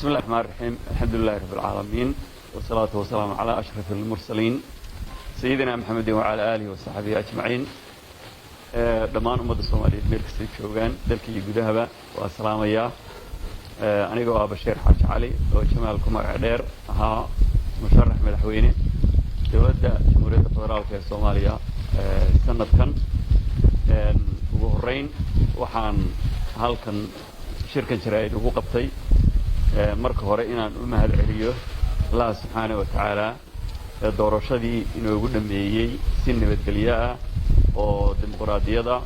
بسم الله الرحمن الرحيم الحمد لله رب العالمين والصلاة والسلام على أشرف المرسلين سيدنا محمد وعلى آله وصحبه أجمعين دمان أمد الصومالية ملك سيد شوغان دلكي يقودها والسلام يا أنا قوى بشير حاج علي وجمال كمار عدير ها مشرح مدحويني دولة جمهورية الفدرالية في الصومالية سنة كان وهرين وحان هالكن شركة شرائد وقبتي marka hore inaan u mahad celiyo Allah subhanahu wa ta'ala doorashadii inuu dhameeyay si nabadgelyo ah oo dimuqraadiyada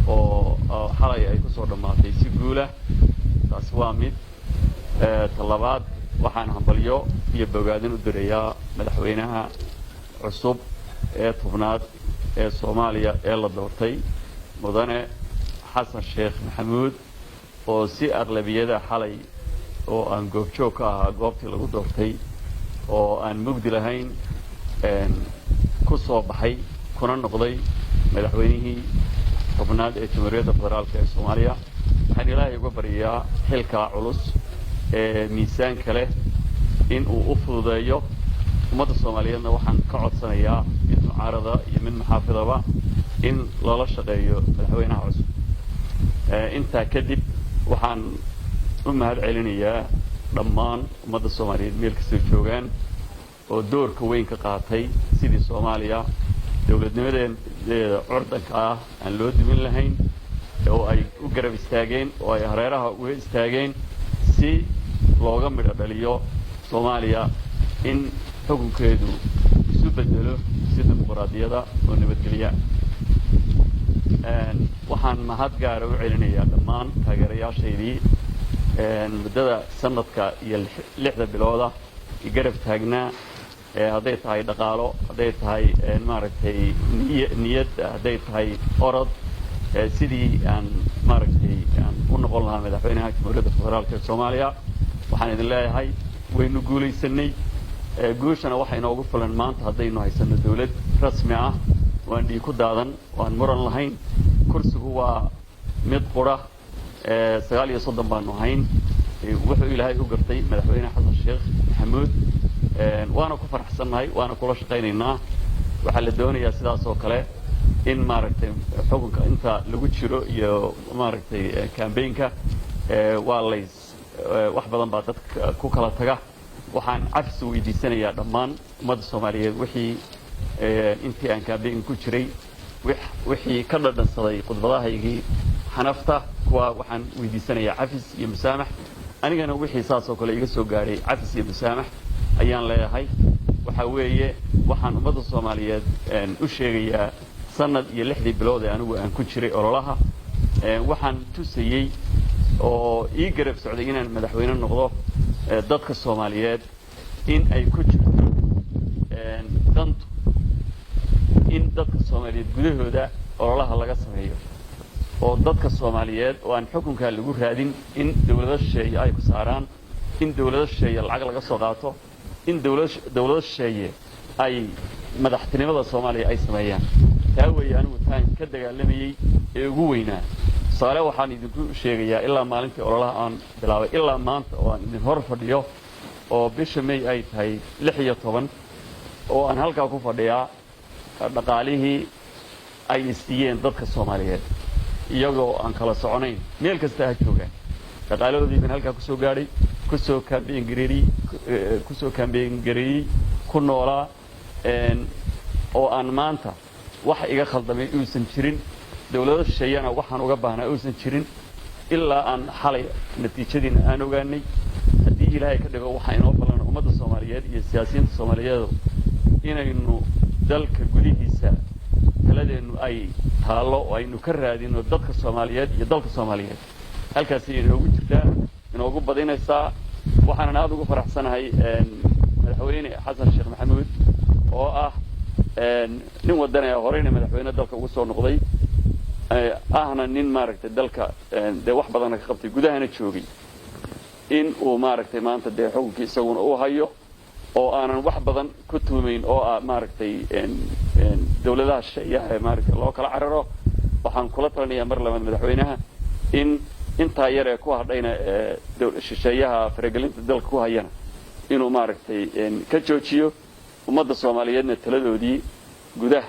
oo xalay ay ku soo dhamaatay si guul ah taas waa mid talabaad waxaan hambalyo iyo bogaadin u direeyaa madaxweynaha cusub ee tubnaad ee Soomaaliya ee la doortay mudane Xasan Sheekh Maxamuud oo si aqlabiyada xalay oo aan goobjoog ka ahaa goobtii lagu doortay oo aan mugdi lahayn ku soo baxay kuna noqday madaxweynihii xubnaad ee Jamhuuriyadda Federaalka ee Soomaaliya waxaan Ilaahay uga baryaa xilka culus ee miisaanka leh in uu u fududeeyo ummadda Soomaaliyeedna waxaan ka codsanayaa mid mucaarada iyo mid maxaafidaba in lala shaqeeyo madaxweynaha cusub inta kadib waxaan umahad celinayaa dhammaan ummadda Soomaaliyeed meel kasta joogaan oo doorka weyn ka qaatay sidii Soomaaliya dawladnimadeeda curdanka ah aan loo dimin lahayn oo ay u garab istaageen oo ay hareeraha uga istaageen si looga midho dhaliyo Soomaaliya in xukunkeedu isu bedelo si dimuqraadiyada oo nabadgelyo waxaan mahad gaar ah u celinayaa dhammaan taageerayaashaydii muddada sanadka iyo 6 bilooda garab taagnaa haday tahay dhaqaalo haday tahay maaragtay niyad haday tahay orod sidii aan maaragtay aan u noqon lahaa madaxweynaha Jamhuuriyadda Federaalka Soomaaliya waxaan idin leeyahay waynu guulaysanay guushana waxay inoogu fulan maanta hadaynu haysano dawlad rasmi ah waan dhii ku daadan waan muran lahayn kursigu waa mid qura 39 baanu hayn wuxuu Ilaahay u gartay madaxweyne Xasan Sheekh Maxamuud waana ku faraxsanahay waana kula shaqeynaynaa waxa la doonayaa sidaas oo kale in maaragtay xukunka inta lagu jiro iyo maaragtay campaign-ka waa lays wax badan baa dadka ku kala taga waxaan cafis weydiisanayaa dhammaan ummadda Soomaaliyeed wixii intii aan campaign ku jiray wixii ka dhadhansaday khudbadahaygii xanafta kuwa waxaan weydiisanayaa cafis iyo musaamax anigana wixii saas oo kale iga soo gaaray cafis iyo musaamax ayaan leeyahay waxa weeye waxaan ummadda Soomaaliyeed u sheegayaa sanad iyo 6 bilood ee anigu aan ku jiray ololaha waxaan tusayay oo ii garab socday inaan madaxweyne noqdo dadka Soomaaliyeed in ay ku jirto dantu in dadka Soomaaliyeed gudahooda ololaha laga sameeyo oo dadka Soomaaliyeed oo aan xukunka lagu raadin in dawladda shisheeye ay ku saaraan in dawladda shisheeye lacag laga soo qaato in dawladda shisheeye ay madaxtinimada Soomaaliya ay sameeyaan taa weeye anigu taan ka dagaalamayay ee ugu weynaa saare waxaan idinku sheegayaa ilaa maalintii ololaha aan bilaabay ilaa maanta oo aan idin hor fadhiyo oo bisha May ay tahay 16 oo aan halka ku fadhiyaa dhaqaalihii ay siiyeen dadka Soomaaliyeed iyagoo aan kala soconayn meel kasta ha joogaan dhaqaaladoodii baan halka ku soo gaaray ku soo campaign gareeyay ku noolaa oo aan maanta wax iga khaldamay uusan jirin dawladda shisheeyana waxaan uga baahnaa uusan jirin ilaa aan xalay natiijadiina aan ogaanay haddii Ilaahay ka dhigo waxa inoo balan ummadda Soomaaliyeed iyo siyaasiyiinta Soomaaliyeed inaynu dalka gudihiisa taladeenu ay taalo oo aynu ka raadino dadka Soomaaliyeed iyo dalka Soomaaliyeed halkaas inoogu jirtaa inoogu badinaysaa waxaan aad ugu faraxsanahay madaxweyne Xasan Sheekh Maxamuud oo ah nin wadanaya horeyna madaxweyne dalka ugu soo noqday ahna nin maaragtay dalka wax badan ka qabtay gudahana joogay in uu maaragtay maanta xukunkii isaguna uu hayo oo aanan wax badan ku tuumeyn oo maaragtay dawladaha shisheeye maaragtay loo kala cararo waxaan kula talinayaa mar labaad madaxweynaha in intaa yar ee ku hadhayna shisheeyaha faragelinta dalka ku hayana inuu maaragtay ka joojiyo ummadda Soomaaliyeedna taladoodii gudaha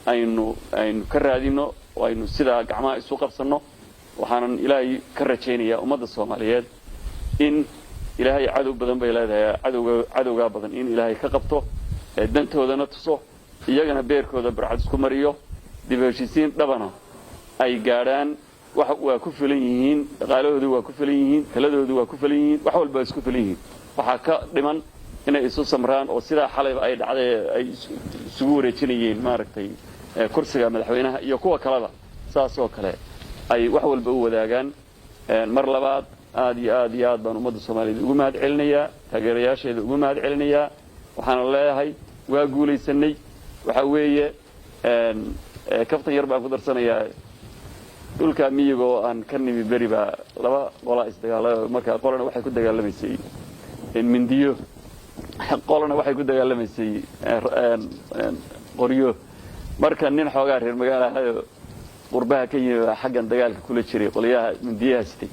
aynu ka raadino oo aynu sidaa gacmaha isu qabsano waxaanan ilaahay ka rajaynayaa ummadda Soomaaliyeed in ilaahay cadow badan bay leedahay cadowga badan in ilaahay ka qabto dantoodana tuso iyagana beerkooda barcad isku mariyo dib u heshiisiin dhabana ay gaadhaan wax waa ku filan yihiin dhaqaalahoodu waa ku filan yihiin taladoodu waa ku filan yihiin wax walba isku filan yihiin waxa ka dhiman inay isu samraan oo sida xalayba ay dhacday ay isugu wareejinayeen maaragtay kursiga madaxweynaha iyo kuwa kaleba saas oo kale ay wax walba u wadaagaan mar labaad aad iyo aad baan ummadda Soomaaliyeed ugu mahad celinayaa taageerayaasheeda ugu mahad celinayaa waxaan leeyahay waa guulaysanay waxa weeye kaftan yar baan ku darsanayaa dhulka miyigo aan ka nimi beriba laba qola isdagaalay marka qolana waxay ku dagaalamaysay mindiyo qolana waxay ku dagaalamaysay qoryo marka nin xoogaa reer magaalaha qurbaha ka yimid xaggan dagaalka kula jiray qoliyaha mindiyaha sitay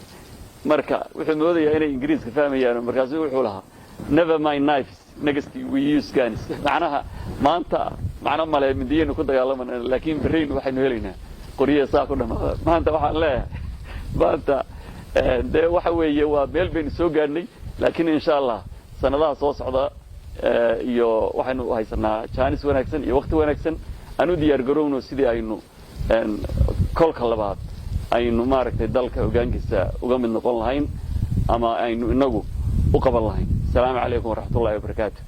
marka wuxuu moodayaa inay Ingiriiska fahmayaan markaas wuxuu lahaa never mind knives next we use guns maanta macna male mindiyaynu ku dagaalamana laakiin bariin waxaynu helaynaa qoryo saa ku dhamaada maanta waxaan leeyahay maanta waxa weeye waa meel baynu soo gaarnay laakiin insha Allah sanadaha soo socda iyo waxaynu haysanaa jaanis wanaagsan iyo waqti wanaagsan aanu diyaar garowno sidii aynu kolka labaad aynu maaragtay dalka hoggaankiisa uga mid noqon lahayn ama aynu inagu u qaban lahayn. Assalaamu calaykum waraxmatullaahi wabarakaatuh.